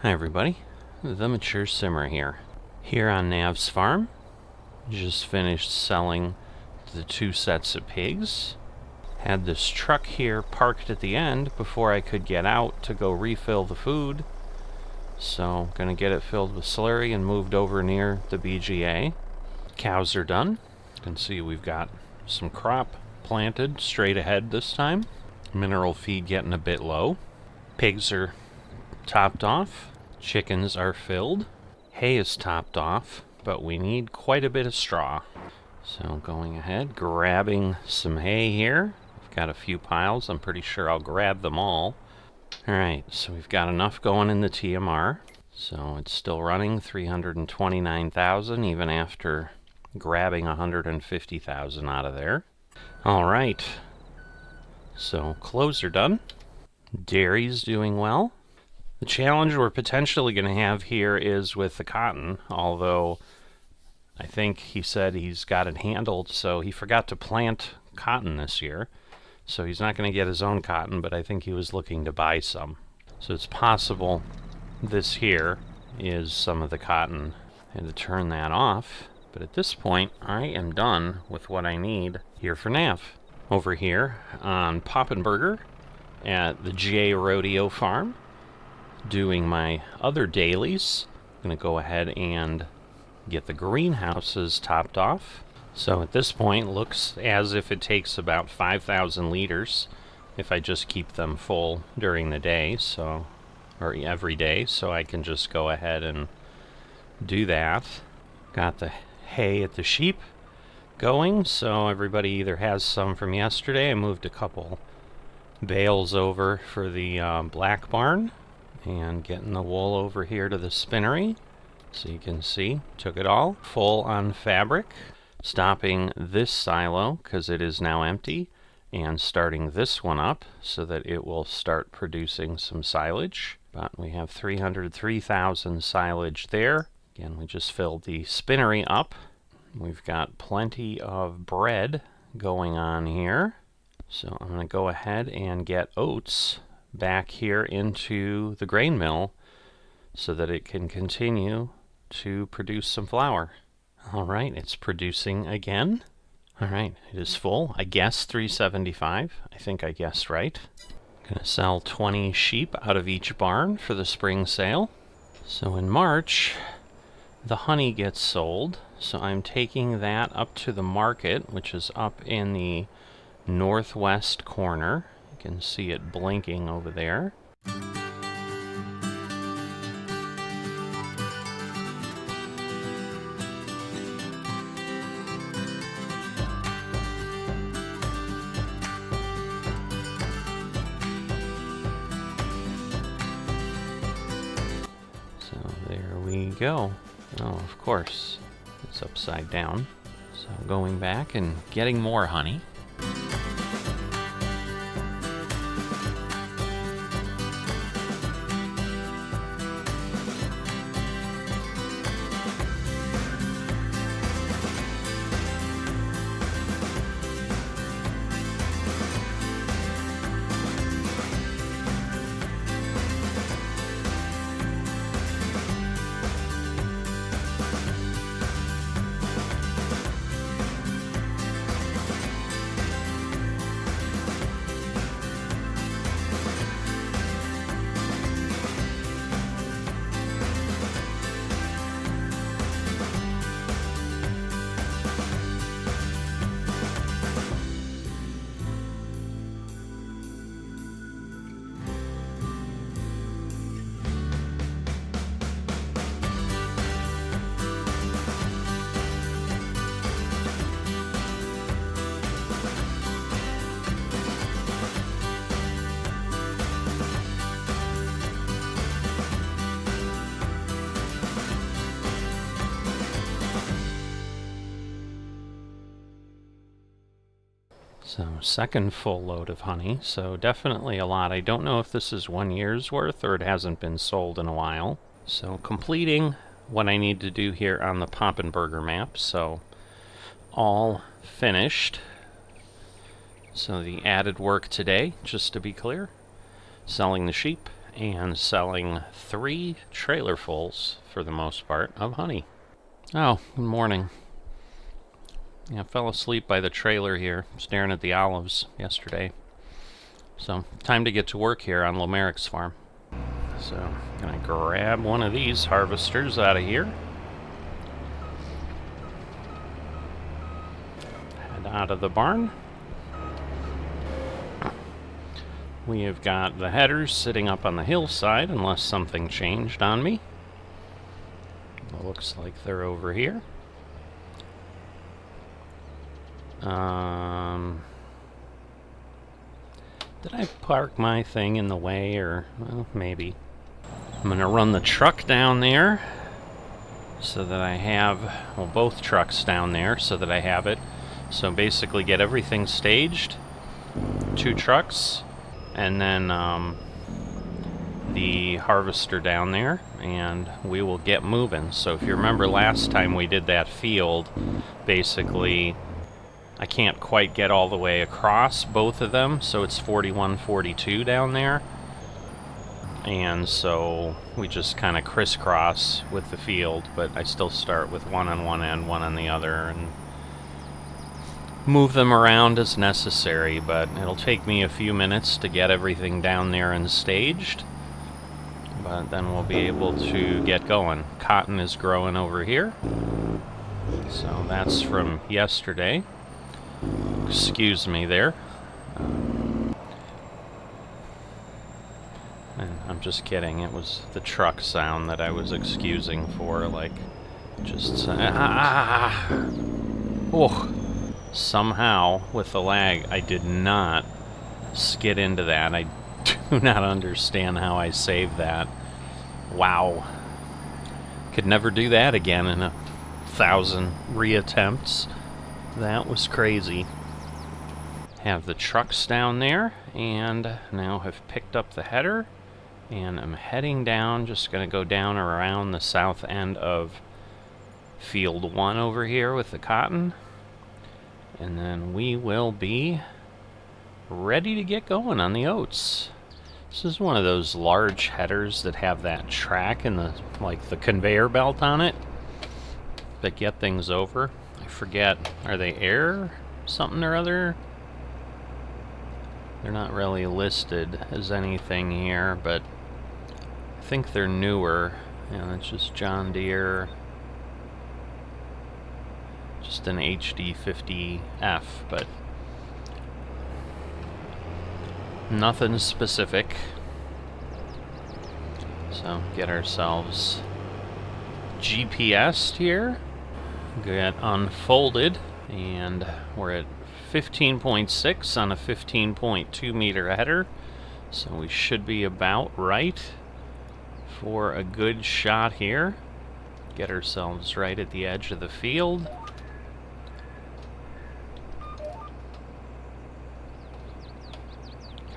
Hi everybody, the Mature Simmer here. Here on Nav's farm, just finished selling the 2 sets of pigs. Had this truck here parked at the end before I could get out to go refill the food. So, gonna get it filled with slurry and moved over near the BGA. Cows are done. You can see we've got some crop planted straight ahead this time. Mineral feed getting a bit low. Pigs are topped off. Chickens are filled. Hay is topped off, but we need quite a bit of straw. So going ahead, grabbing some hay here. I've got a few piles. I'm pretty sure I'll grab them all. Alright, so we've got enough going in the TMR. So it's still running 329,000 even after grabbing 150,000 out of there. Alright, so clothes are done. Dairy's doing well. The challenge we're potentially going to have here is with the cotton, although I think he said he's got it handled, so he forgot to plant cotton this year. So he's not going to get his own cotton, but I think he was looking to buy some. So it's possible this here is some of the cotton. I had to turn that off, but at this point I am done with what I need here for Nav. Over here on Poppenberger at the Rodeo farm, doing my other dailies. I'm going to go ahead and get the greenhouses topped off. So at this point, looks as if it takes about 5,000 liters if I just keep them full during the day, so, or every day, so I can just go ahead and do that. Got the hay at the sheep going, so everybody either has some from yesterday. I moved a couple bales over for the black barn, and getting the wool over here to the spinnery. So you can see, took it all full on fabric. Stopping this silo because it is now empty, and starting this one up so that it will start producing some silage. But we have 303,000 silage there. Again, we just filled the spinnery up. We've got plenty of bread going on here. So I'm going to go ahead and get oats back here into the grain mill so that it can continue to produce some flour. Alright, it's producing again. Alright, it is full. I guessed 375. I think I guessed right. I'm going to sell 20 sheep out of each barn for the spring sale. So in March, the honey gets sold. So I'm taking that up to the market, which is up in the northwest corner. You can see it blinking over there. So there we go. Oh, of course, it's upside down. So going back and getting more honey. So second full load of honey, so definitely a lot. I don't know if this is 1 year's worth or it hasn't been sold in a while. So completing what I need to do here on the Poppenberger map, so all finished. So the added work today, just to be clear, selling the sheep and selling 3 trailerfuls, for the most part, of honey. Oh, good morning. Yeah, I fell asleep by the trailer here, staring at the olives yesterday. So, time to get to work here on Lomaric's farm. So, I'm gonna grab one of these harvesters out of here. Head out of the barn. We have got the headers sitting up on the hillside, unless something changed on me. It looks like they're over here. Did I park my thing in the way, or, well, maybe. I'm gonna run the truck down there so that I have, well, both trucks down there so that I have it. So basically get everything staged, 2 trucks, and then the harvester down there, and we will get moving. So if you remember last time we did that field, basically I can't quite get all the way across both of them, so it's 41, 42 down there. And so we just kind of crisscross with the field, but I still start with one on one end, one on the other, and move them around as necessary. But it'll take me a few minutes to get everything down there and staged, but then we'll be able to get going. Cotton is growing over here, so that's from yesterday. Excuse me there. And I'm just kidding, it was the truck sound that I was excusing for, like, just... Oh! Somehow, with the lag, I did not skid into that. I do not understand how I saved that. Wow. Could never do that again in 1,000 reattempts. That was crazy. Have the trucks down there, and now have picked up the header, and I'm heading down, just gonna go down around the south end of field 1 over here with the cotton, and then we will be ready to get going on the oats. This is one of those large headers that have that track and the, like, the conveyor belt on it that get things over. I forget, are they air something or other? They're not really listed as anything here, but I think they're newer. And it's just John Deere, just an HD50F, but nothing specific. So get ourselves GPS'd here, get unfolded, and we're at 15.6 on a 15.2 meter header, so we should be about right for a good shot here. Get ourselves right at the edge of the field.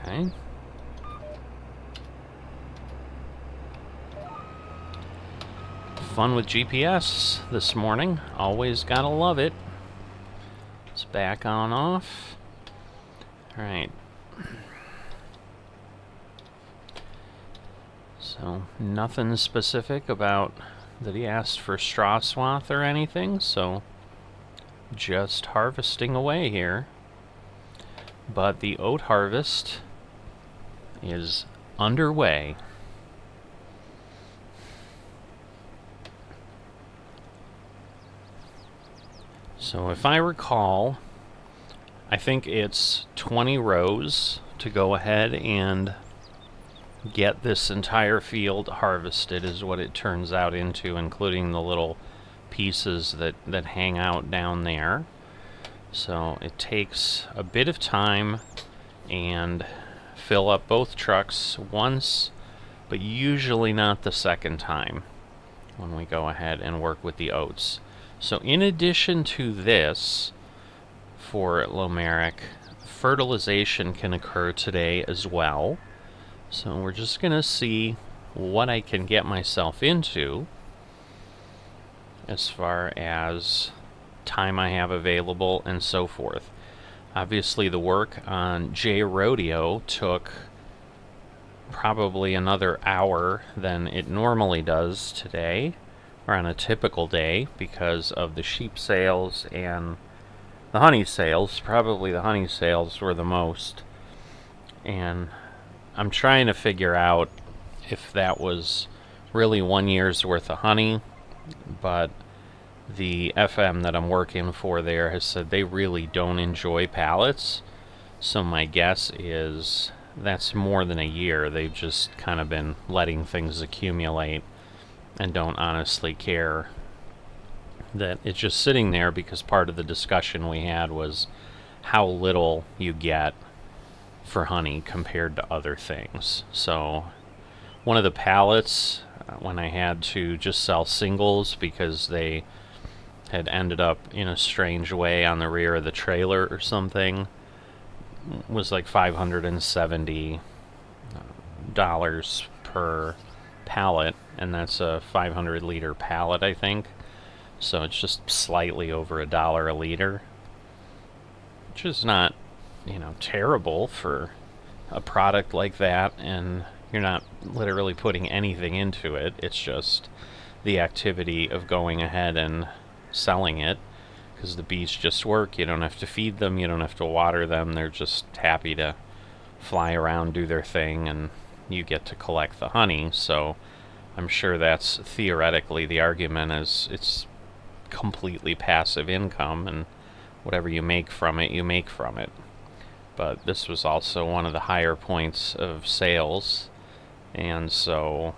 Okay. Fun with GPS this morning. Always gotta love it. It's back on off. Alright. So, nothing specific about that he asked for straw swath or anything, so just harvesting away here. But the oat harvest is underway. So if I recall, I think it's 20 rows to go ahead and get this entire field harvested is what it turns out into, including the little pieces that hang out down there. So it takes a bit of time and fill up both trucks once, but usually not the second time when we go ahead and work with the oats. So in addition to this, for Lomaric, fertilization can occur today as well. So we're just going to see what I can get myself into as far as time I have available and so forth. Obviously the work on Rodeo took probably another hour than it normally does today, or on a typical day, because of the sheep sales and the honey sales. Probably the honey sales were the most. And I'm trying to figure out if that was really 1 year's worth of honey, but the FM that I'm working for there has said they really don't enjoy pallets. So my guess is that's more than a year. They've just kind of been letting things accumulate and don't honestly care that it's just sitting there, because part of the discussion we had was how little you get for honey compared to other things. So one of the pallets, when I had to just sell singles because they had ended up in a strange way on the rear of the trailer or something, was like $570 per pallet, and that's a 500 liter pallet, I think. So it's just slightly over $1 a liter, which is not, terrible for a product like that, and you're not literally putting anything into it. It's just the activity of going ahead and selling it, because the bees just work. You don't have to feed them, you don't have to water them. They're just happy to fly around, do their thing, and you get to collect the honey. So I'm sure that's theoretically the argument, is it's completely passive income, and whatever you make from it, you make from it. But this was also one of the higher points of sales, and so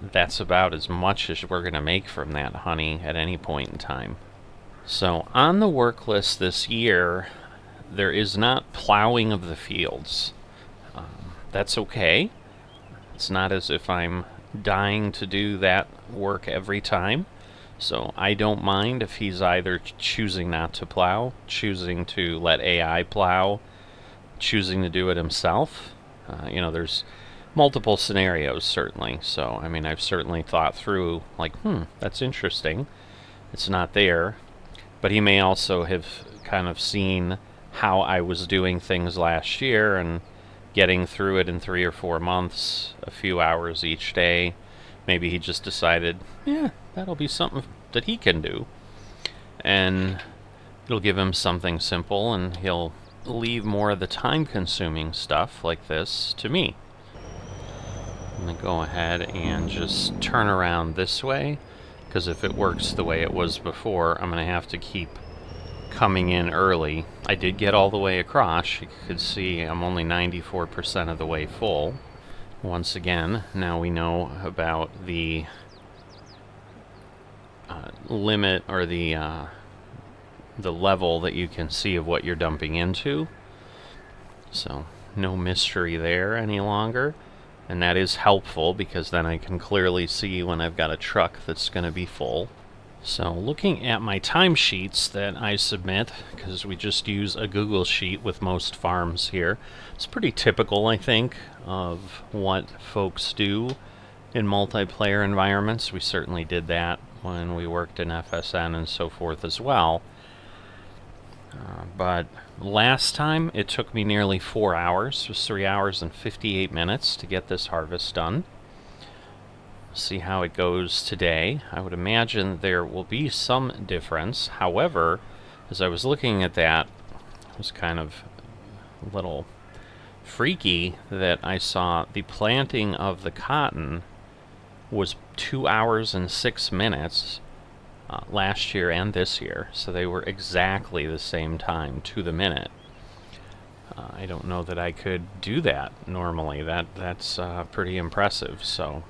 that's about as much as we're going to make from that honey at any point in time. So on the work list this year, there is not plowing of the fields. That's okay. It's not as if I'm dying to do that work every time. So I don't mind if he's either choosing not to plow, choosing to let AI plow, choosing to do it himself. There's multiple scenarios, certainly. So, I've certainly thought through, that's interesting. It's not there. But he may also have kind of seen how I was doing things last year and getting through it in 3 or 4 months, a few hours each day. Maybe he just decided, yeah, that'll be something that he can do. And it'll give him something simple, and he'll leave more of the time-consuming stuff like this to me. I'm going to go ahead and just turn around this way, because if it works the way it was before, I'm going to have to keep coming in early. I did get all the way across. You could see I'm only 94% of the way full. Once again, now we know about the limit, or the level that you can see of what you're dumping into. So no mystery there any longer. And that is helpful, because then I can clearly see when I've got a truck that's going to be full. So looking at my timesheets that I submit, because we just use a Google Sheet with most farms here, it's pretty typical, I think, of what folks do in multiplayer environments. We certainly did that when we worked in FSN and so forth as well. But last time it took me nearly 4 hours. It was 3 hours and 58 minutes to get this harvest done. See how it goes today. I would imagine there will be some difference. However, as I was looking at that, it was kind of a little freaky that I saw the planting of the cotton was 2 hours and 6 minutes last year and this year. So they were exactly the same time, to the minute. I don't know that I could do that normally. That's pretty impressive. So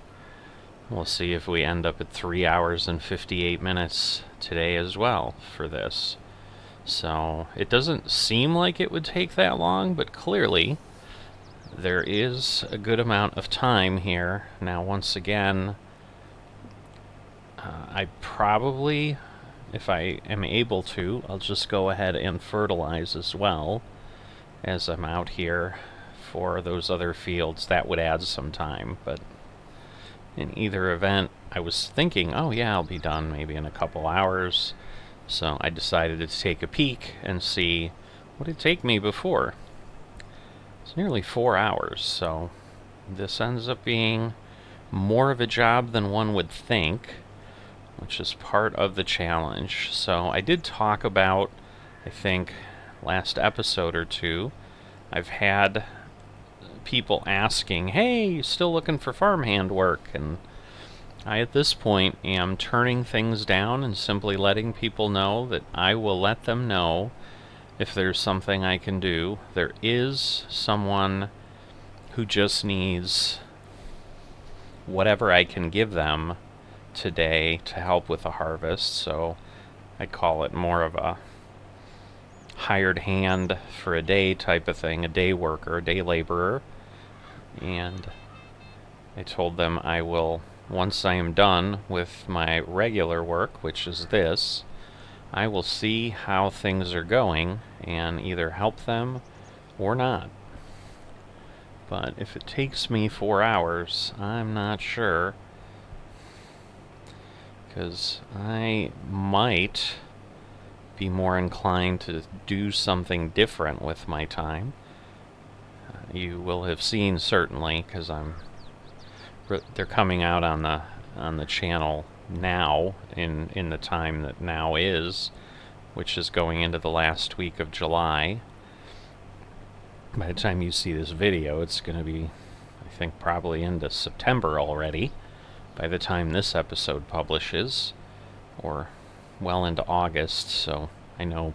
we'll see if we end up at 3 hours and 58 minutes today as well for this. So it doesn't seem like it would take that long, but clearly there is a good amount of time here. Now, once again, I probably, if I am able to, I'll just go ahead and fertilize as well as I'm out here for those other fields. That would add some time, but in either event, I was thinking, oh yeah, I'll be done maybe in a couple hours. So I decided to take a peek and see what it'd take me before. It's nearly 4 hours, so this ends up being more of a job than one would think, which is part of the challenge. So I did talk about, I think, last episode or two, I've had people asking, hey, you still looking for farmhand work? And I, at this point, am turning things down and simply letting people know that I will let them know if there's something I can do. There is someone who just needs whatever I can give them today to help with the harvest, so I call it more of a hired hand for a day type of thing, a day worker, a day laborer. And I told them I will, once I am done with my regular work, which is this, I will see how things are going and either help them or not. But if it takes me 4 hours, I'm not sure, because I might be more inclined to do something different with my time. You will have seen, certainly, because they're coming out on the channel now, in the time that now is, which is going into the last week of July. By the time you see this video, it's going to be, I think, probably into September already, by the time this episode publishes, or well into August, so I know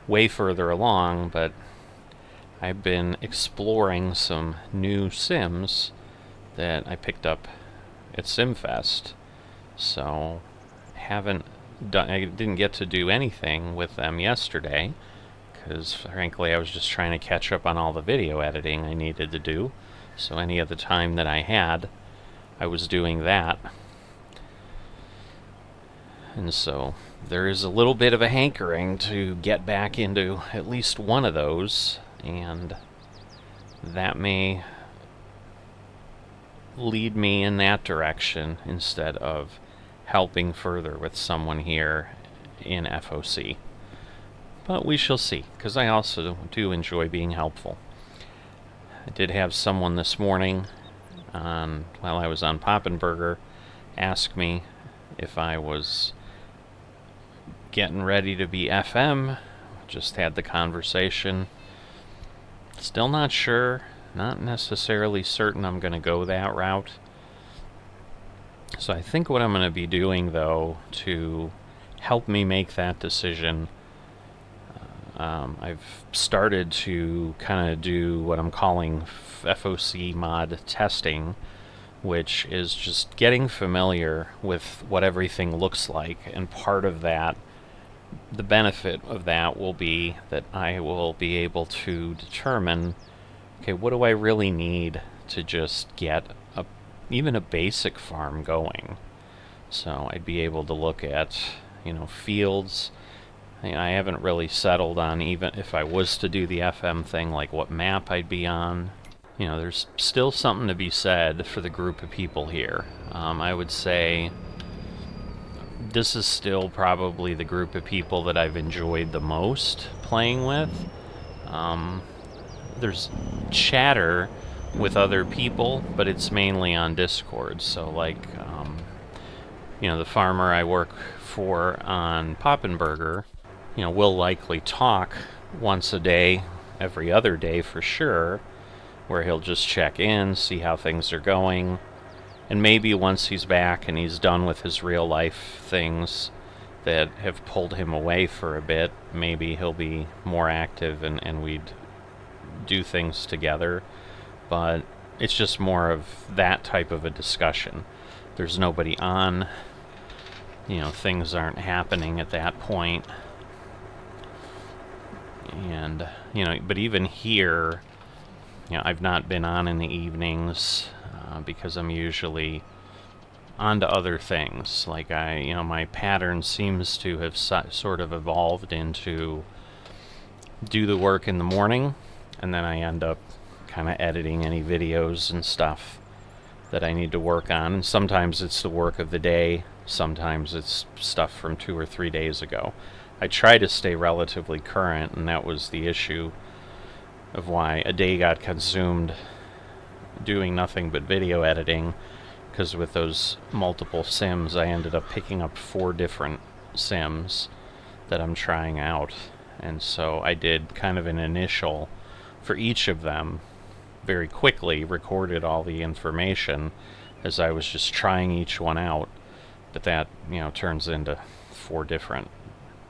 way further along, but I've been exploring some new sims that I picked up at SimFest, so I didn't get to do anything with them yesterday, because frankly I was just trying to catch up on all the video editing I needed to do, so any of the time that I had, I was doing that. And so there is a little bit of a hankering to get back into at least one of those, and that may lead me in that direction instead of helping further with someone here in FOC. But we shall see, because I also do enjoy being helpful. I did have someone this morning, while I was on Poppenberger, ask me if I was getting ready to be FM. Just had the conversation. Still not sure, not necessarily certain I'm going to go that route. So I think what I'm going to be doing, though, to help me make that decision, I've started to kind of do what I'm calling FOC mod testing, which is just getting familiar with what everything looks like, and part of that, the benefit of that will be that I will be able to determine, okay, what do I really need to just get even a basic farm going? So I'd be able to look at, fields. I haven't really settled on, even if I was to do the FM thing, like what map I'd be on. There's still something to be said for the group of people here. I would say this is still probably the group of people that I've enjoyed the most playing with. There's chatter with other people, but it's mainly on Discord. So like, the farmer I work for on Poppenberger, we'll likely talk once a day, every other day for sure, where he'll just check in, see how things are going, and maybe once he's back and he's done with his real life things that have pulled him away for a bit, maybe he'll be more active and we'd do things together. But it's just more of that type of a discussion. There's nobody on, things aren't happening at that point. And, but even here, I've not been on in the evenings because I'm usually on to other things. Like my pattern seems to have sort of evolved into do the work in the morning, and then I end up kind of editing any videos and stuff that I need to work on. And sometimes it's the work of the day, sometimes it's stuff from 2 or 3 days ago. I try to stay relatively current, and that was the issue of why a day got consumed doing nothing but video editing, because with those multiple sims, I ended up picking up 4 different sims that I'm trying out. And so I did kind of an initial for each of them very quickly, recorded all the information as I was just trying each one out. But that, you know, turns into 4 different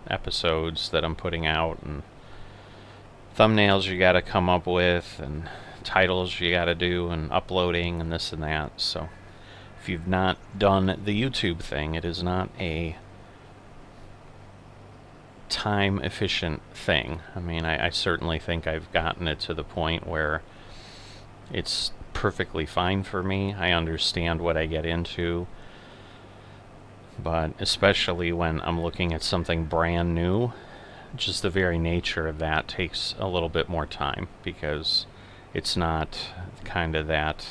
episodes that I'm putting out, and thumbnails you gotta come up with, and titles you gotta do, and uploading, and this and that. So if you've not done the YouTube thing, it is not a time efficient thing. I mean, I certainly think I've gotten it to the point where it's perfectly fine for me. I understand what I get into, but especially when I'm looking at something brand new, just the very nature of that takes a little bit more time, because it's not kind of that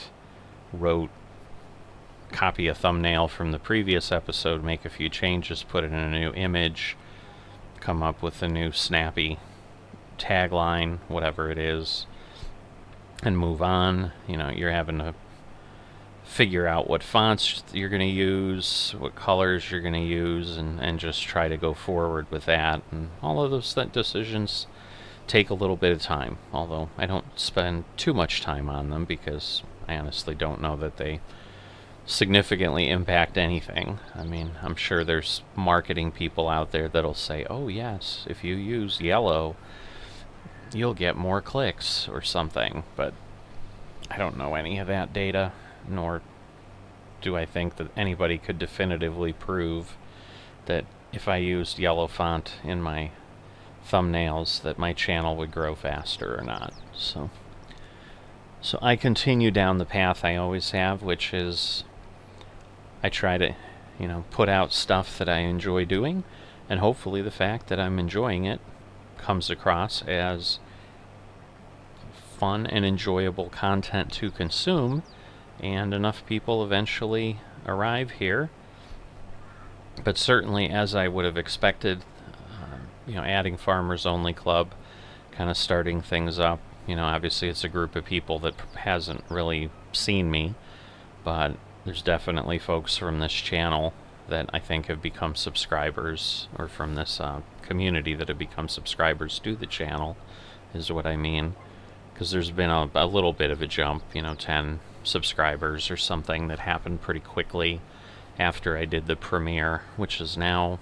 rote copy a thumbnail from the previous episode, make a few changes, put it in a new image, come up with a new snappy tagline, whatever it is, and move on. You know, you're having to figure out what fonts you're going to use, what colors you're going to use, and just try to go forward with that. And all of those decisions take a little bit of time, although I don't spend too much time on them, because I honestly don't know that they significantly impact anything. I mean, I'm sure there's marketing people out there that'll say, oh yes, if you use yellow, you'll get more clicks or something, but I don't know any of that data, nor do I think that anybody could definitively prove that if I used yellow font in my thumbnails that my channel would grow faster or not. So I continue down the path I always have, which is I try to, you know, put out stuff that I enjoy doing, and hopefully the fact that I'm enjoying it comes across as fun and enjoyable content to consume, and enough people eventually arrive here. But certainly, as I would have expected, you know, adding Farmers Only Club, kind of starting things up, you know, obviously it's a group of people that hasn't really seen me, but there's definitely folks from this channel that I think have become subscribers, or from this community that have become subscribers to the channel, is what I mean. Because there's been a little bit of a jump, you know, 10 subscribers or something that happened pretty quickly after I did the premiere, which is now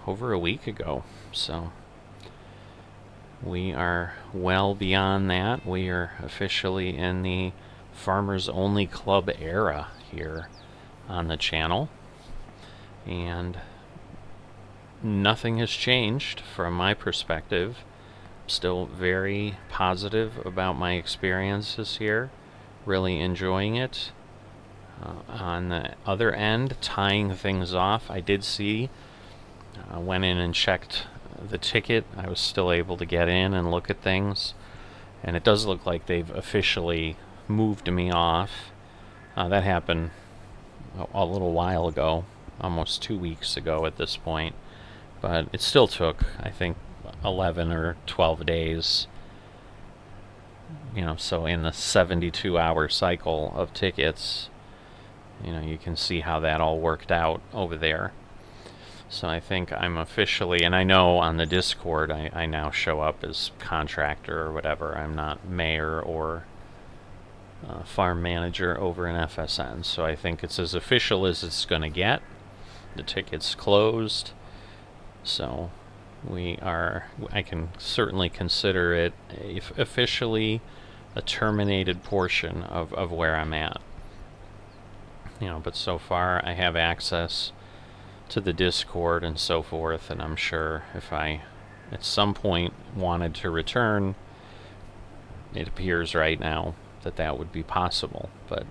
over a week ago. So we are well beyond that. We are officially in the Farmers Only Club era here on the channel, and nothing has changed from my perspective. Still very positive about my experiences here, really enjoying it. On the other end, tying things off, I did see, went in and checked the ticket. I was still able to get in and look at things, and it does look like they've officially moved me off. That happened a little while ago, almost 2 weeks ago at this point, but it still took, I think, 11 or 12 days, you know, so in the 72-hour cycle of tickets, you know, you can see how that all worked out over there. So I think I'm officially, and I know on the Discord I now show up as contractor or whatever. I'm not mayor or farm manager over in FSN, so I think it's as official as it's going to get. The ticket's closed, so I can certainly consider it officially a terminated portion of where I'm at. You know, but so far I have access to the Discord and so forth, and I'm sure if I at some point wanted to return, it appears right now that would be possible, but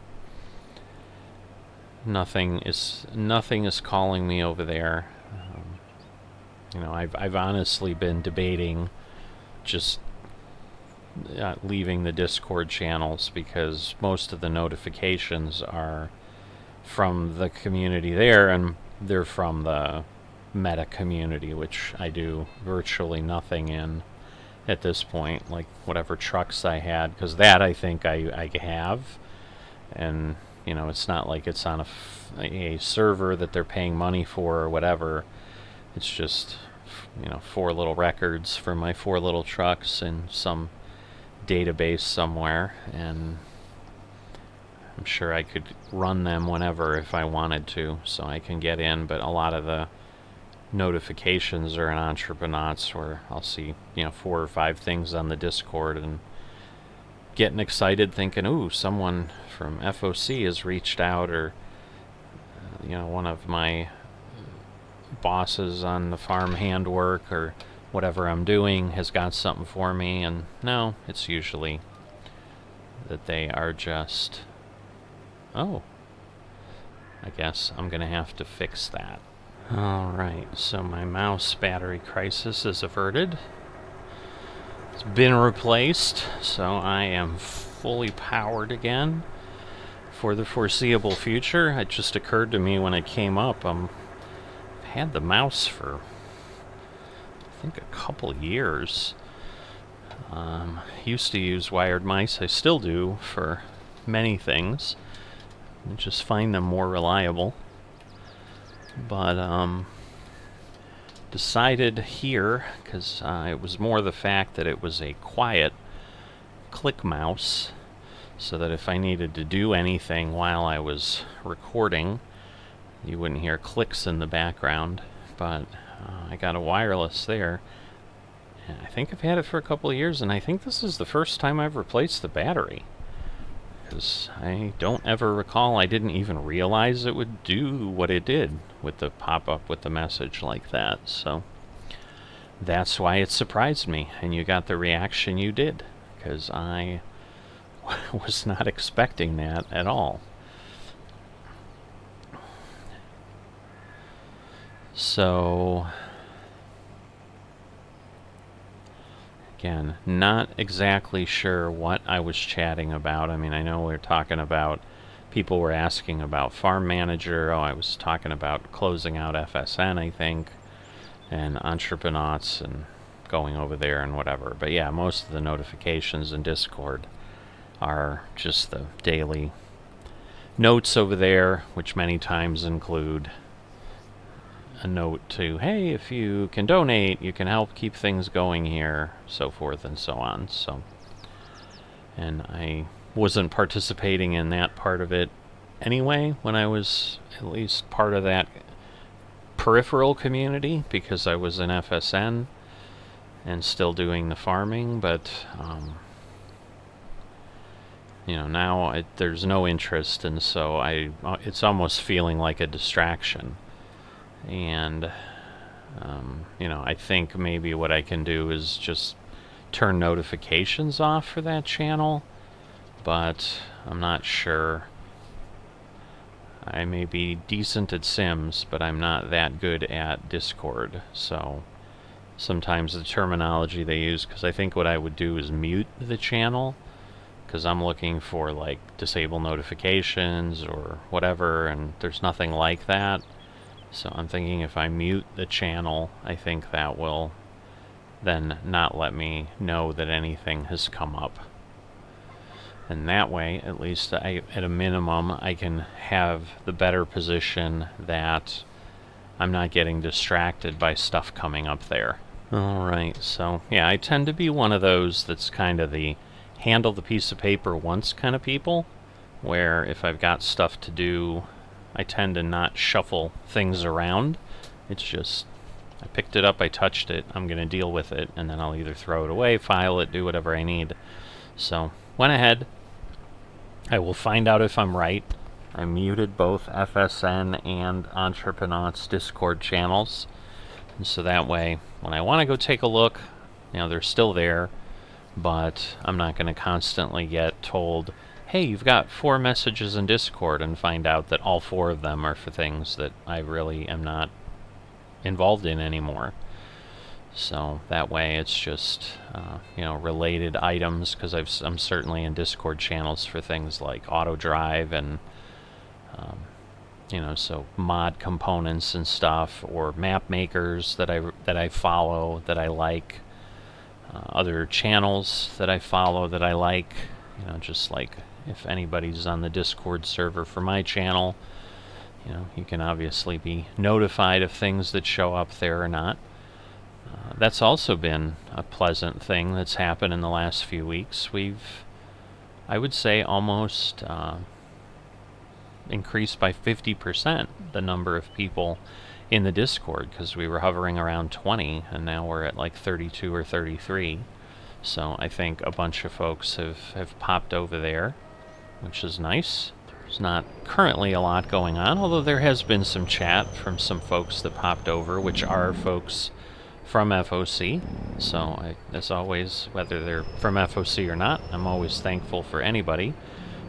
nothing is calling me over there. You know, I've honestly been debating just leaving the Discord channels, because most of the notifications are from the community there, and they're from the meta community, which I do virtually nothing in at this point, like whatever trucks I had, because that I think I have, and you know, it's not like it's on a server that they're paying money for or whatever. It's just, you know, 4 little records for my 4 little trucks in some database somewhere, and I'm sure I could run them whenever if I wanted to, so I can get in. But a lot of the notifications are in Entrepreneurs, where I'll see, you know, 4 or 5 things on the Discord and getting excited thinking, ooh, someone from FOC has reached out, or you know, one of my bosses on the farm handwork or whatever I'm doing has got something for me. And no, it's usually that they are just, oh, I guess I'm gonna have to fix that. Alright, so my mouse battery crisis is averted. It's been replaced, so I am fully powered again for the foreseeable future. It just occurred to me when it came up, I've had the mouse for, I think, a couple years. Used to use wired mice, I still do for many things. I just find them more reliable. But decided here, because it was more the fact that it was a quiet click mouse, so that if I needed to do anything while I was recording, you wouldn't hear clicks in the background. But I got a wireless there. And I think I've had it for a couple of years, and I think this is the first time I've replaced the battery. Because I don't ever recall, I didn't even realize it would do what it did with the pop-up with the message like that. So that's why it surprised me, and you got the reaction you did, because I was not expecting that at all. So again, not exactly sure what I was chatting about. I mean, I know we were talking about, people were asking about Farm Manager. Oh, I was talking about closing out FSN, I think, and Entrepreneurs and going over there and whatever. But yeah, most of the notifications in Discord are just the daily notes over there, which many times include a note to, hey, if you can donate, you can help keep things going here, so forth and so on. So, and I wasn't participating in that part of it anyway when I was at least part of that peripheral community, because I was in FSN and still doing the farming. But you know, now there's no interest, and so it's almost feeling like a distraction. And you know, I think maybe what I can do is just turn notifications off for that channel, but I'm not sure. I may be decent at Sims, but I'm not that good at Discord. So sometimes the terminology they use, because I think what I would do is mute the channel, because I'm looking for like disable notifications or whatever, and there's nothing like that. So I'm thinking if I mute the channel, I think that will then not let me know that anything has come up. And that way, at least at a minimum, I can have the better position that I'm not getting distracted by stuff coming up there. Alright, so yeah, I tend to be one of those that's kind of the handle the piece of paper once kind of people, where if I've got stuff to do, I tend to not shuffle things around. It's just, I picked it up, I touched it, I'm going to deal with it, and then I'll either throw it away, file it, do whatever I need. So, went ahead. I will find out if I'm right. I muted both FSN and Entrepreneurs Discord channels. And so that way, when I want to go take a look, you know, they're still there, but I'm not going to constantly get told, hey, you've got 4 messages in Discord, and find out that all 4 of them are for things that I really am not involved in anymore. So that way it's just, you know, related items, because I'm certainly in Discord channels for things like auto drive and, you know, so mod components and stuff, or map makers that I follow, that I like. other channels that I follow that I like. You know, just like if anybody's on the Discord server for my channel, you know, you can obviously be notified of things that show up there or not. That's also been a pleasant thing that's happened in the last few weeks. We've, I would say, almost increased by 50% the number of people in the Discord, because we were hovering around 20 and now we're at like 32 or 33. So I think a bunch of folks have popped over there, which is nice. There's not currently a lot going on, although there has been some chat from some folks that popped over, which are folks from FOC. So as always, whether they're from FOC or not, I'm always thankful for anybody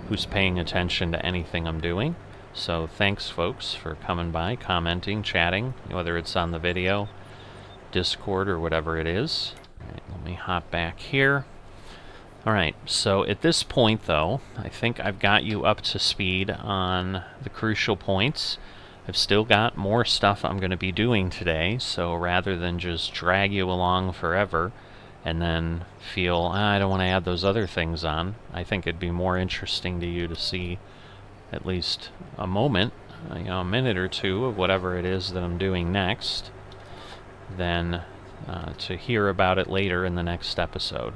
who's paying attention to anything I'm doing. So thanks, folks, for coming by, commenting, chatting, whether it's on the video, Discord, or whatever it is. All right, let me hop back here. Alright, so at this point, though, I think I've got you up to speed on the crucial points. I've still got more stuff I'm going to be doing today, so rather than just drag you along forever and then feel, I don't want to add those other things on, I think it'd be more interesting to you to see at least a moment, you know, a minute or two of whatever it is that I'm doing next, than to hear about it later in the next episode.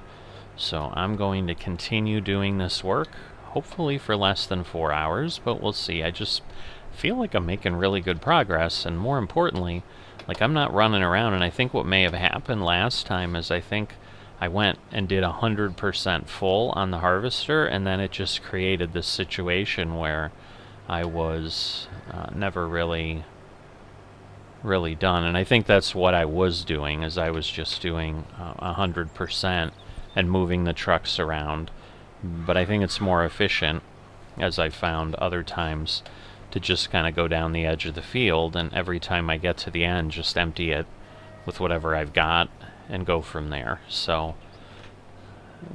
So I'm going to continue doing this work, hopefully for less than 4 hours, but we'll see. I just feel like I'm making really good progress, and more importantly, like I'm not running around. And I think what may have happened last time is I think I went and did 100% full on the harvester, and then it just created this situation where I was never really done. And I think that's what I was doing, is I was just doing 100% and moving the trucks around. But I think it's more efficient, as I've found other times, to just kind of go down the edge of the field, and every time I get to the end, just empty it with whatever I've got and go from there. So,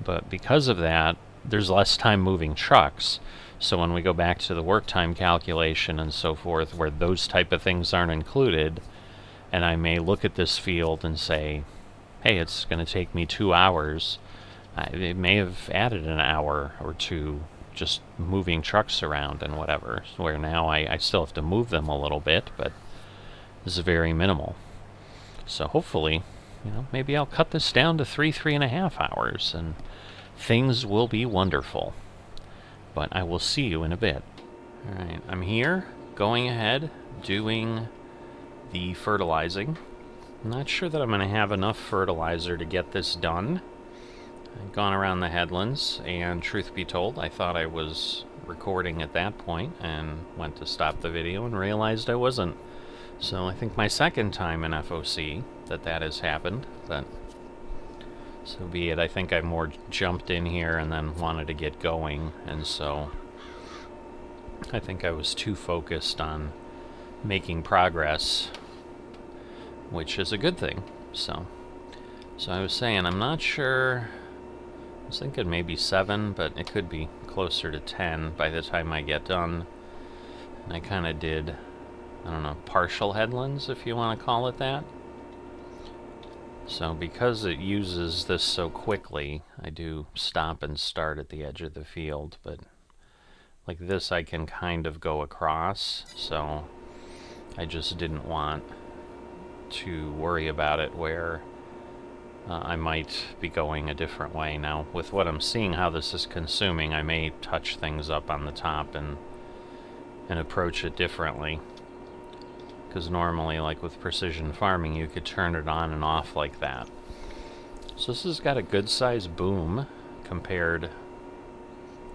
but because of that, there's less time moving trucks. So when we go back to the work time calculation and so forth, where those type of things aren't included, and I may look at this field and say, hey, it's going to take me 2 hours, it may have added an hour or two just moving trucks around and whatever, where now I still have to move them a little bit, but this is very minimal. So hopefully, you know, maybe I'll cut this down to 3.5 hours, and things will be wonderful. But I will see you in a bit. Alright, I'm here, going ahead, doing the fertilizing. I'm not sure that I'm going to have enough fertilizer to get this done. I've gone around the headlands, and truth be told, I thought I was recording at that point, and went to stop the video and realized I wasn't. So I think my second time in FOC that has happened, but so be it. I think I more jumped in here and then wanted to get going, and so I think I was too focused on making progress, which is a good thing. So I was saying, I'm not sure. I was thinking maybe 7, but it could be closer to 10 by the time I get done. And I kind of did, I don't know, partial headlands, if you want to call it that. So because it uses this so quickly, I do stop and start at the edge of the field, but like this I can kind of go across, so I just didn't want to worry about it where I might be going a different way. Now, with what I'm seeing how this is consuming, I may touch things up on the top and approach it differently. Because normally, like with precision farming, you could turn it on and off like that. So this has got a good size boom compared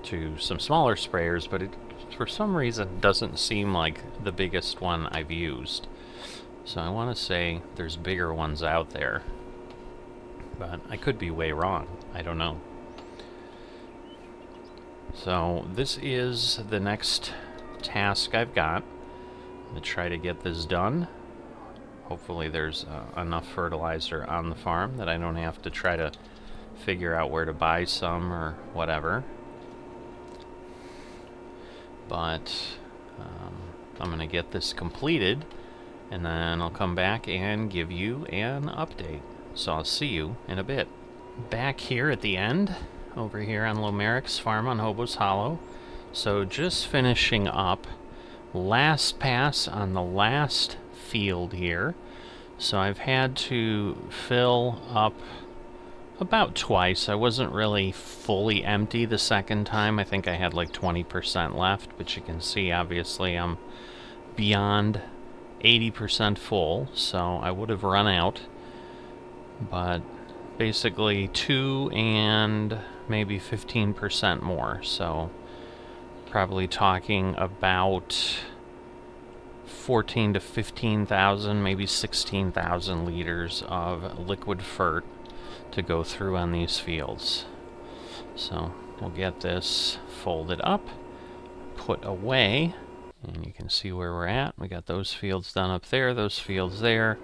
to some smaller sprayers, but it, for some reason, doesn't seem like the biggest one I've used. So I want to say there's bigger ones out there, but I could be way wrong. I don't know. So this is the next task I've got. I'm going to try to get this done. Hopefully there's enough fertilizer on the farm that I don't have to try to figure out where to buy some or whatever. But I'm going to get this completed, and then I'll come back and give you an update. So I'll see you in a bit. back here at the end, over here on Lomaric's farm on Hobo's Hollow. So just finishing up, last pass on the last field here. So I've had to fill up about twice. I wasn't really fully empty the second time. I think I had like 20% left, but you can see obviously I'm beyond 80% full, so I would have run out. But basically 2 and maybe 15% more, so probably talking about 14 to 15,000, maybe 16,000 liters of liquid fert to go through on these fields. So we'll get this folded up, put away, and you can see where we're at. We got those fields done up there, those fields there.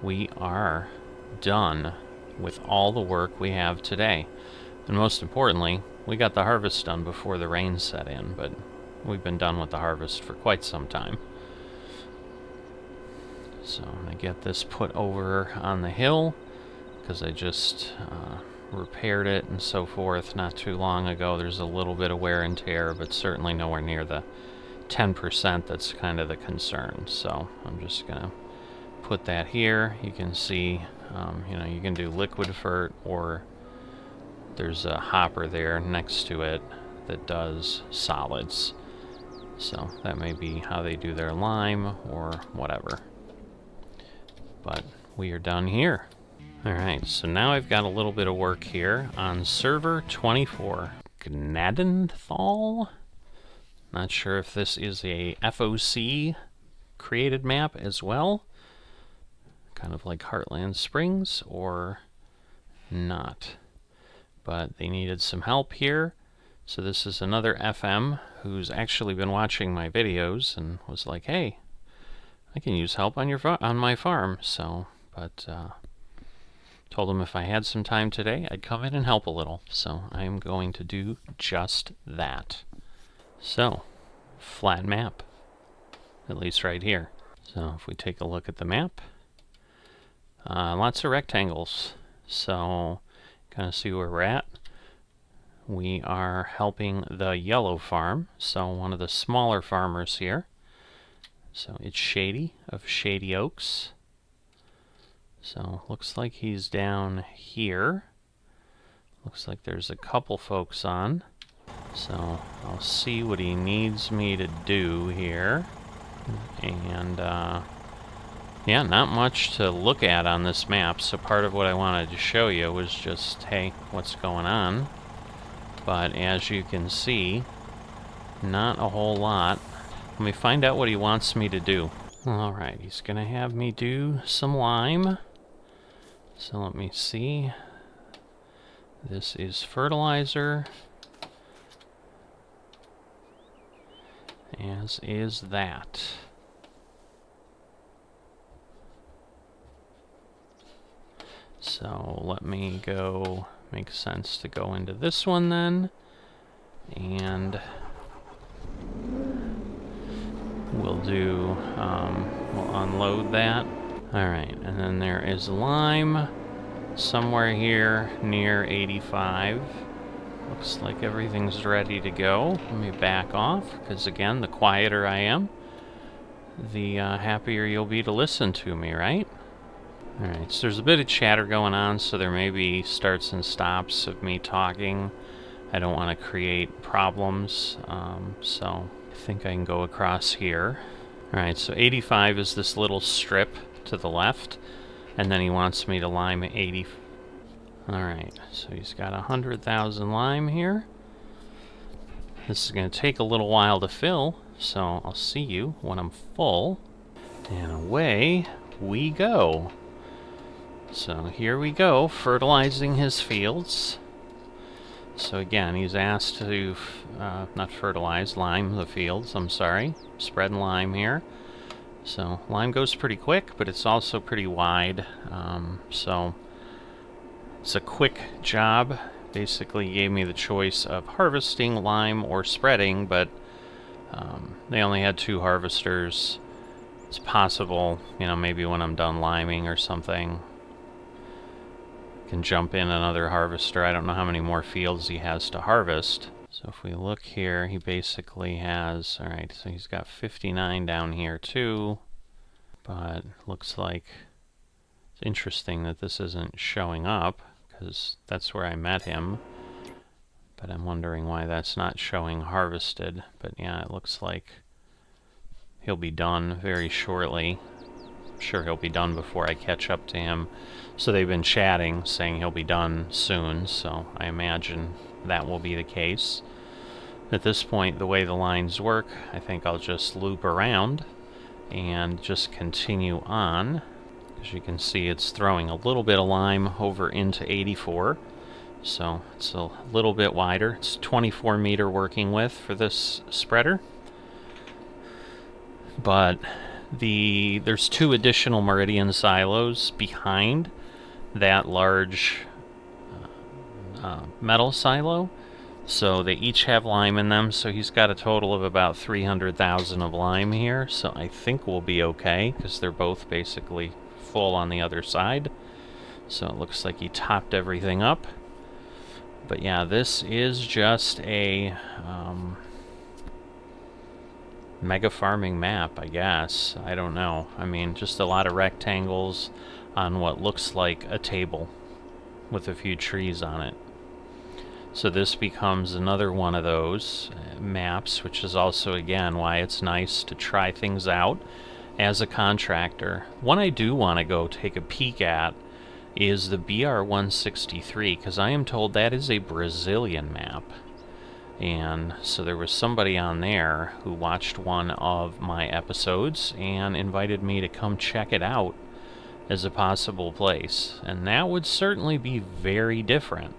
We are done with all the work we have today. And most importantly, we got the harvest done before the rain set in, but we've been done with the harvest for quite some time. So I'm going to get this put over on the hill, because I just repaired it and so forth not too long ago. There's a little bit of wear and tear, but certainly nowhere near the 10% that's kind of the concern. So I'm just going to put that here. You can see, you know, you can do liquid fert, or there's a hopper there next to it that does solids. So that may be how they do their lime or whatever. But we are done here. Alright, so now I've got a little bit of work here on server 24. GNADENTHAL? Not sure if this is a FOC created map as well. Kind of like Heartland Springs, or not. But they needed some help here. So this is another FM who's actually been watching my videos and was like, hey, I can use help on on my farm. So, but told him if I had some time today, I'd come in and help a little. So I am going to do just that. So, flat map, at least right here. So if we take a look at the map, lots of rectangles. So kind of see where we're at. We are helping the yellow farm, so one of the smaller farmers here. So it's Shady of Shady Oaks. So looks like he's down here. Looks like there's a couple folks on. So I'll see what he needs me to do here. And yeah, not much to look at on this map. So part of what I wanted to show you was just, hey, what's going on? But as you can see, not a whole lot. Let me find out what he wants me to do. Alright, he's gonna have me do some lime. So let me see. This is fertilizer. As is that. So let me go, makes sense to go into this one then. And we'll do, we'll unload that. Alright, and then there is lime somewhere here near 85. Looks like everything's ready to go. Let me back off, because again, the quieter I am, the happier you'll be to listen to me, right? Alright, so there's a bit of chatter going on, so there may be starts and stops of me talking. I don't want to create problems, so I think I can go across here. Alright, so 85 is this little strip to the left, and then he wants me to lime 80. Alright, so he's got 100,000 lime here. This is going to take a little while to fill, so I'll see you when I'm full. And away we go. So here we go, fertilizing his fields. So again, he's asked to, not fertilize, lime the fields, I'm sorry. Spreading lime here. So lime goes pretty quick, but it's also pretty wide. So it's a quick job. Basically gave me the choice of harvesting lime or spreading, but they only had 2 harvesters. It's possible, you know, maybe when I'm done liming or something, can jump in another harvester. I don't know how many more fields he has to harvest. So if we look here, he basically has, alright, so he's got 59 down here too, but looks like it's interesting that this isn't showing up, because that's where I met him, but I'm wondering why that's not showing harvested. But yeah, it looks like he'll be done very shortly. I'm sure he'll be done before I catch up to him. So they've been chatting, saying he'll be done soon, so I imagine that will be the case. At this point, the way the lines work, I think I'll just loop around and just continue on. As you can see, it's throwing a little bit of lime over into 84, so it's a little bit wider. It's 24 meter working width for this spreader, but there's 2 additional Meridian silos behind that large metal silo, so they each have lime in them, so he's got a total of about 300,000 of lime here, so I think we'll be okay, because they're both basically full on the other side. So it looks like he topped everything up. But yeah, this is just a mega farming map, I guess. I don't know. I mean, just a lot of rectangles on what looks like a table with a few trees on it. So this becomes another one of those maps, which is also, again, why it's nice to try things out as a contractor. One I do want to go take a peek at is the BR-163, because I am told that is a Brazilian map. And so there was somebody on there who watched one of my episodes and invited me to come check it out as a possible place. And that would certainly be very different.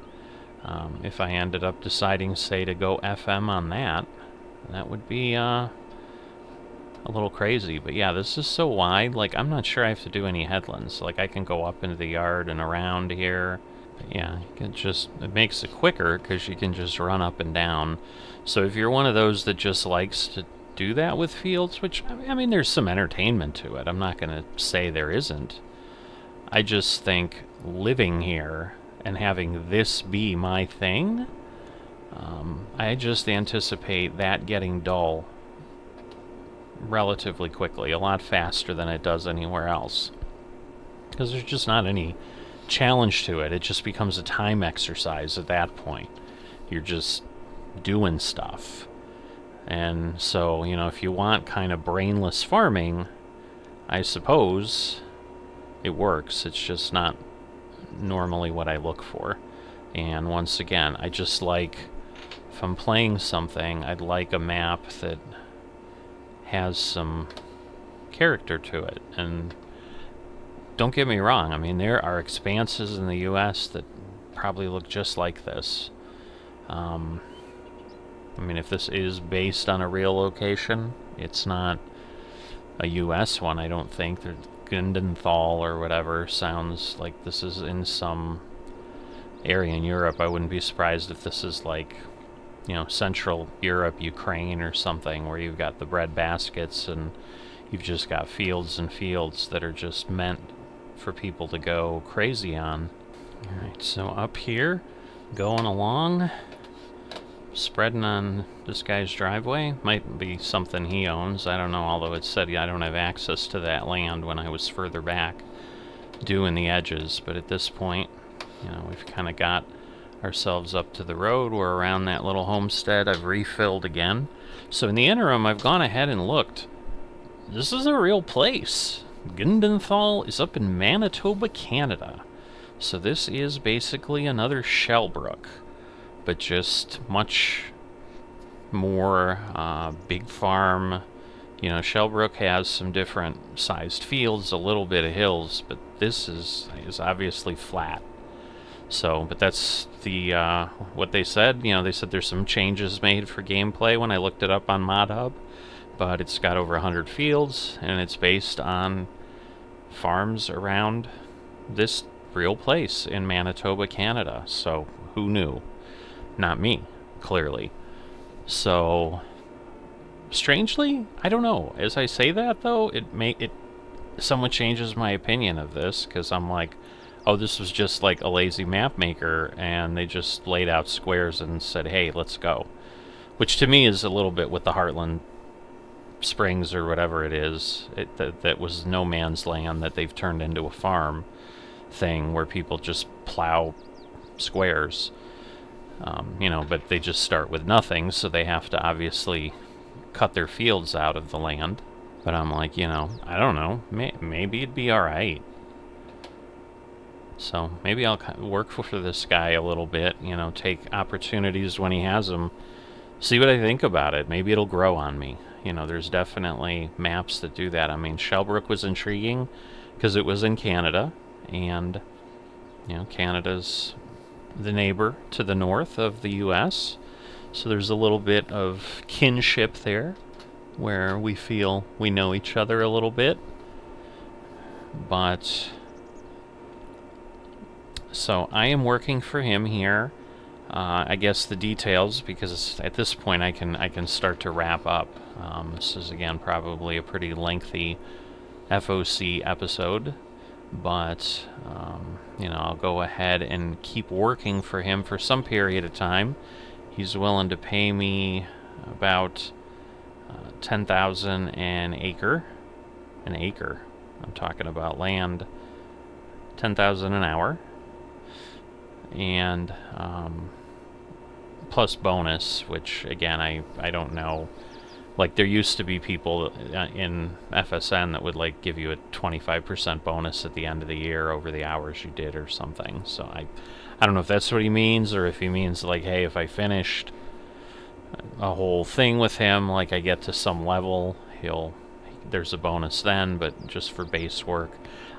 If I ended up deciding, say, to go FM on that, that would be a little crazy. But yeah, this is so wide, like, I'm not sure I have to do any headlands. Like, I can go up into the yard and around here. But yeah, it makes it quicker because you can just run up and down. So if you're one of those that just likes to do that with fields, which, I mean, there's some entertainment to it. I'm not going to say there isn't. I just think living here and having this be my thing, I just anticipate that getting dull relatively quickly, a lot faster than it does anywhere else. Because there's just not any challenge to it. It just becomes a time exercise at that point. You're just doing stuff. And so, you know, if you want kind of brainless farming, I suppose it works. It's just not normally what I look for. And once again, I just like, if I'm playing something, I'd like a map that has some character to it. And don't get me wrong, I mean, there are expanses in the US that probably look just like this. I mean, if this is based on a real location, it's not a US one, I don't think. GNADENTHAL or whatever sounds like this is in some area in Europe. I wouldn't be surprised if this is like, you know, Central Europe, Ukraine or something, where you've got the bread baskets and you've just got fields and fields that are just meant for people to go crazy on. Alright, so up here, going along, spreading on this guy's driveway. Might be something he owns, I don't know, although it said I don't have access to that land when I was further back doing the edges. But at this point, you know, we've kind of got ourselves up to the road. We're around that little homestead. I've refilled again. So in the interim, I've gone ahead and looked. This is a real place. GNADENTHAL is up in Manitoba, Canada. So this is basically another Shellbrook, but just much more big farm. You know, Shellbrook has some different sized fields, a little bit of hills, but this is obviously flat. So, but that's the what they said. You know, they said there's some changes made for gameplay when I looked it up on ModHub, but it's got over 100 fields, and it's based on farms around this real place in Manitoba, Canada. So, who knew? Not me, clearly. So, strangely, I don't know. As I say that, though, it somewhat changes my opinion of this, because I'm like, oh, this was just like a lazy map maker, and they just laid out squares and said, hey, let's go. Which to me is a little bit with the Heartland Springs or whatever it is. That was no man's land that they've turned into a farm thing where people just plow squares. You know, but they just start with nothing, so they have to obviously cut their fields out of the land. But I'm like, you know, I don't know, maybe it'd be alright. So maybe I'll work for this guy a little bit, you know, take opportunities when he has them, see what I think about it. Maybe it'll grow on me. You know, there's definitely maps that do that. I mean, Shellbrook was intriguing because it was in Canada, and, you know, Canada's the neighbor to the north of the U.S., so there's a little bit of kinship there where we feel we know each other a little bit. But so I am working for him here. I guess the details, because at this point I can start to wrap up. This is again probably a pretty lengthy FOC episode, but you know, I'll go ahead and keep working for him for some period of time. He's willing to pay me about 10,000 an acre. An acre. I'm talking about land. 10,000 an hour. And plus bonus, which again I don't know. Like, there used to be people in FSN that would like give you a 25% bonus at the end of the year over the hours you did or something. So I don't know if that's what he means, or if he means like, hey, if I finished a whole thing with him, like I get to some level, there's a bonus then, but just for base work.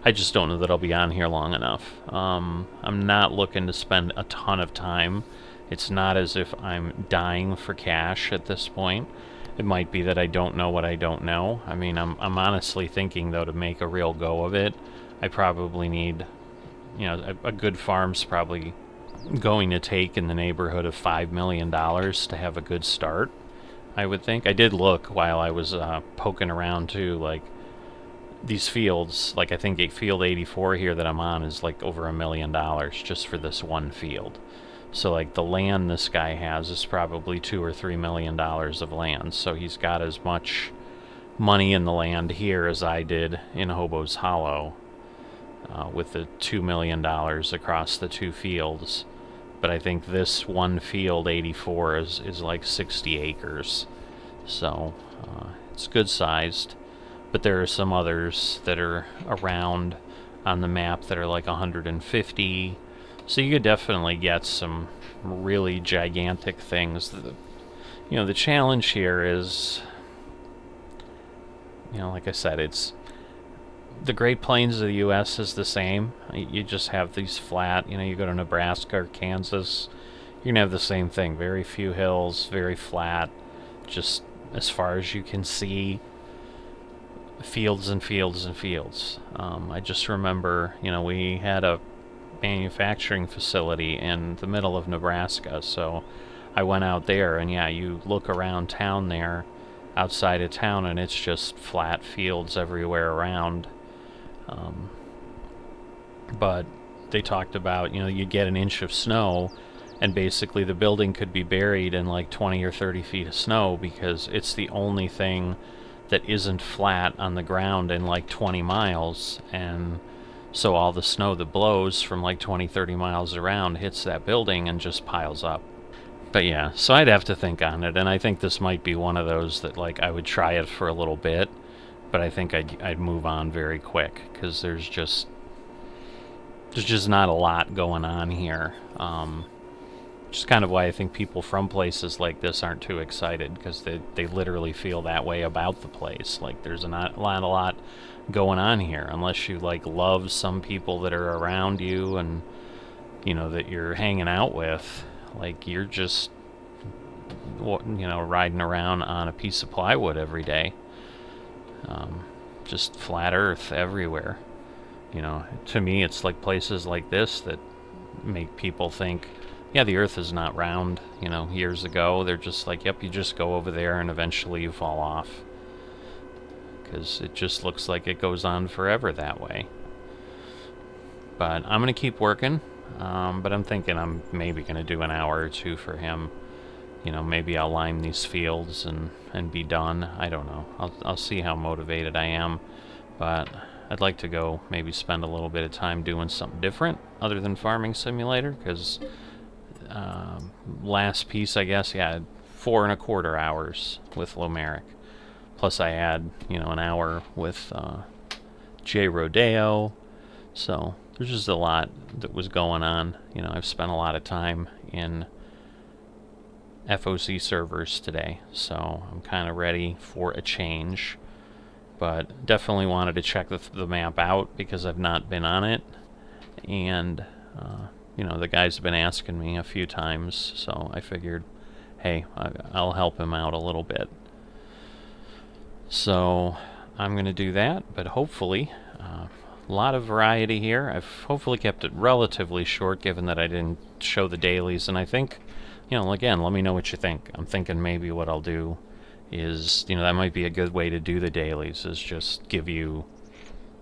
I just don't know that I'll be on here long enough. I'm not looking to spend a ton of time. It's not as if I'm dying for cash at this point. It might be that I don't know what I don't know. I mean, I'm honestly thinking, though, to make a real go of it, I probably need, you know, a good farm's probably going to take in the neighborhood of $5 million to have a good start, I would think. I did look while I was poking around, too, like, these fields, like I think field 84 here that I'm on is like over $1 million just for this one field. So like the land this guy has is probably $2 or $3 million of land. So he's got as much money in the land here as I did in Hobo's Hollow, with the $2 million across the two fields. But I think this one field, 84, is like 60 acres. So it's good sized. But there are some others that are around on the map that are like 150. So you could definitely get some really gigantic things. You know, the challenge here is, you know, like I said, it's the Great Plains of the U.S. is the same. You just have these flat, you know, you go to Nebraska or Kansas, you're going to have the same thing. Very few hills, very flat, just as far as you can see, fields and fields and fields. I just remember, you know, we had a manufacturing facility in the middle of Nebraska, so I went out there, and yeah, you look around town there, outside of town, and it's just flat fields everywhere around. But they talked about, you know, you get an inch of snow, and basically the building could be buried in like 20 or 30 feet of snow, because it's the only thing that isn't flat on the ground in like 20 miles, and so all the snow that blows from like 20-30 miles around hits that building and just piles up. But yeah, so I'd have to think on it, and I think this might be one of those that like I would try it for a little bit, but I think I'd move on very quick, because there's just not a lot going on here. Which is kind of why I think people from places like this aren't too excited, because they literally feel that way about the place. Like, there's not a lot going on here, unless you like love some people that are around you and, you know, that you're hanging out with. Like, you're just, you know, riding around on a piece of plywood every day. Just flat earth everywhere. You know, to me, it's like places like this that make people think, yeah, the earth is not round. You know, years ago, they're just like, yep, you just go over there and eventually you fall off. Because it just looks like it goes on forever that way. But I'm going to keep working. But I'm thinking I'm maybe going to do an hour or two for him. You know, maybe I'll lime these fields and be done. I don't know. I'll see how motivated I am. But I'd like to go maybe spend a little bit of time doing something different other than Farming Simulator, because last piece, I guess, yeah, 4.25 hours with Lomaric. Plus I had, you know, an hour with Rodeo. So there's just a lot that was going on. You know, I've spent a lot of time in FOC servers today, so I'm kind of ready for a change. But definitely wanted to check the map out because I've not been on it. And, you know, the guys have been asking me a few times, so I figured, hey, I'll help him out a little bit. So I'm going to do that, but hopefully a lot of variety here. I've hopefully kept it relatively short, given that I didn't show the dailies. And I think, you know, again, let me know what you think. I'm thinking maybe what I'll do is, you know, that might be a good way to do the dailies, is just give you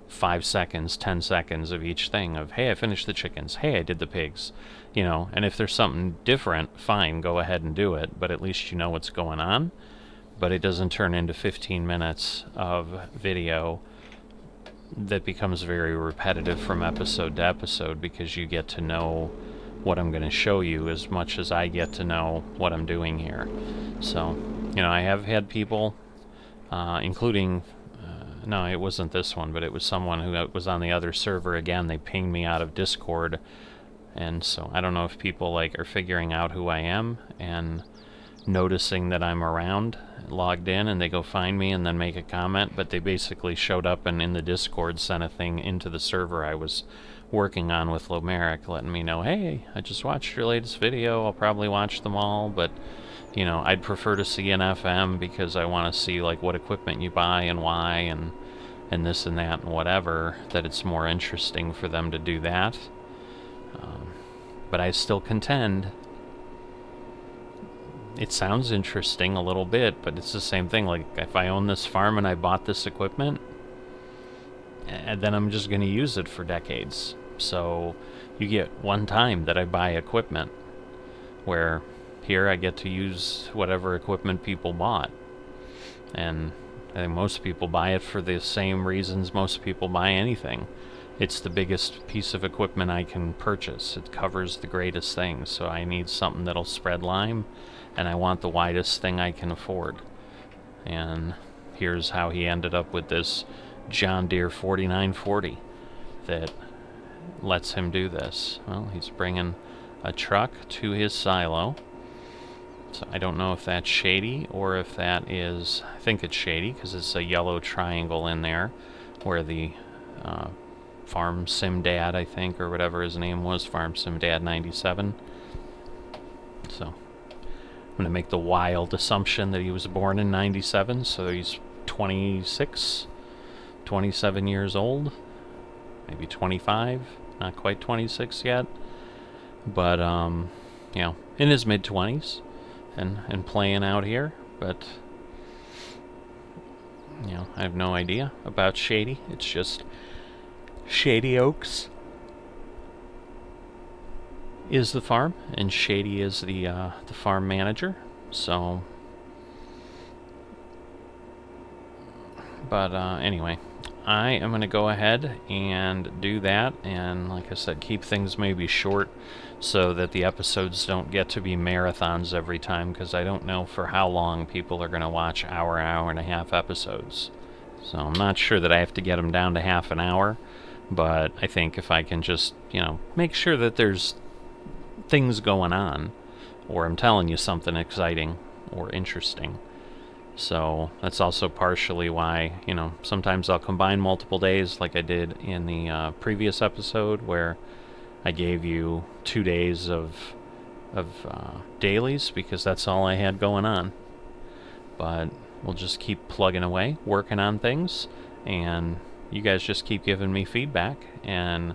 5 seconds, 10 seconds of each thing of, hey, I finished the chickens, hey, I did the pigs, you know. And if there's something different, fine, go ahead and do it, but at least you know what's going on. But it doesn't turn into 15 minutes of video that becomes very repetitive from episode to episode, because you get to know what I'm going to show you as much as I get to know what I'm doing here. So, you know, I have had people, including, no, it wasn't this one, but it was someone who was on the other server. Again, they pinged me out of Discord, and so I don't know if people, like, are figuring out who I am and noticing that I'm around, logged in, and they go find me and then make a comment, but they basically showed up and in the Discord sent a thing into the server I was working on with Lomaric, letting me know, hey, I just watched your latest video, I'll probably watch them all, but, you know, I'd prefer to see an FM because I want to see, like, what equipment you buy and why, and this and that and whatever, that it's more interesting for them to do that. But I still contend it sounds interesting a little bit, but it's the same thing. Like, if I own this farm and I bought this equipment, and then I'm just going to use it for decades. So you get one time that I buy equipment, where here I get to use whatever equipment people bought. And I think most people buy it for the same reasons most people buy anything. It's the biggest piece of equipment I can purchase. It covers the greatest things, so I need something that'll spread lime, and I want the widest thing I can afford. And here's how he ended up with this John Deere 4940 that lets him do this. Well, he's bringing a truck to his silo. So I don't know if that's shady or if that is, I think it's shady because it's a yellow triangle in there where the Farm Sim Dad, I think, or whatever his name was, Farm Sim Dad 97. So I'm going to make the wild assumption that he was born in 97, so he's 26, 27 years old, maybe 25, not quite 26 yet, but, you know, in his mid-20s and playing out here, but, you know, I have no idea about Shady. It's just Shady Oaks is the farm, and Shady is the farm manager. So, but anyway, I am going to go ahead and do that, and like I said, keep things maybe short so that the episodes don't get to be marathons every time, because I don't know for how long people are going to watch hour and a half episodes. So I'm not sure that I have to get them down to half an hour, but I think if I can just, you know, make sure that there's things going on, or I'm telling you something exciting or interesting. So that's also partially why, you know, sometimes I'll combine multiple days like I did in the previous episode, where I gave you 2 days of dailies because that's all I had going on. But we'll just keep plugging away, working on things, and you guys just keep giving me feedback, and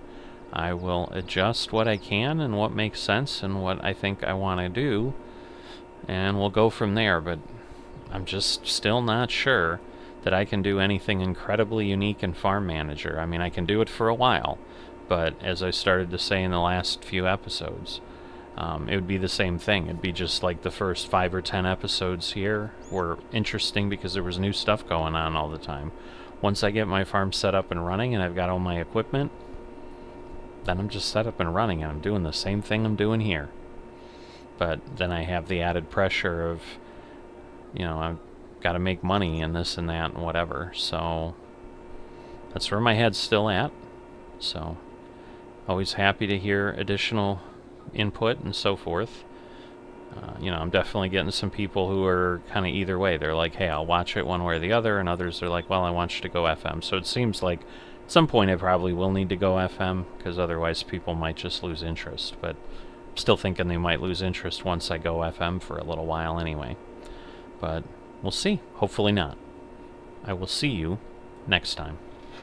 I will adjust what I can and what makes sense and what I think I want to do, and we'll go from there. But I'm just still not sure that I can do anything incredibly unique in Farm Manager. I mean, I can do it for a while, But as I started to say in the last few episodes, it would be the same thing. It'd be just like the first 5 or 10 episodes here were interesting because there was new stuff going on all the time. Once I get my farm set up and running and I've got all my equipment, then I'm just set up and running and I'm doing the same thing I'm doing here. But then I have the added pressure of, you know, I've got to make money and this and that and whatever. So that's where my head's still at. So always happy to hear additional input and so forth. You know, I'm definitely getting some people who are kind of either way. They're like, hey, I'll watch it one way or the other, and others are like, well, I want you to go FM. So it seems like at some point I probably will need to go FM, because otherwise people might just lose interest. But I'm still thinking they might lose interest once I go FM for a little while anyway. But we'll see. Hopefully not. I will see you next time.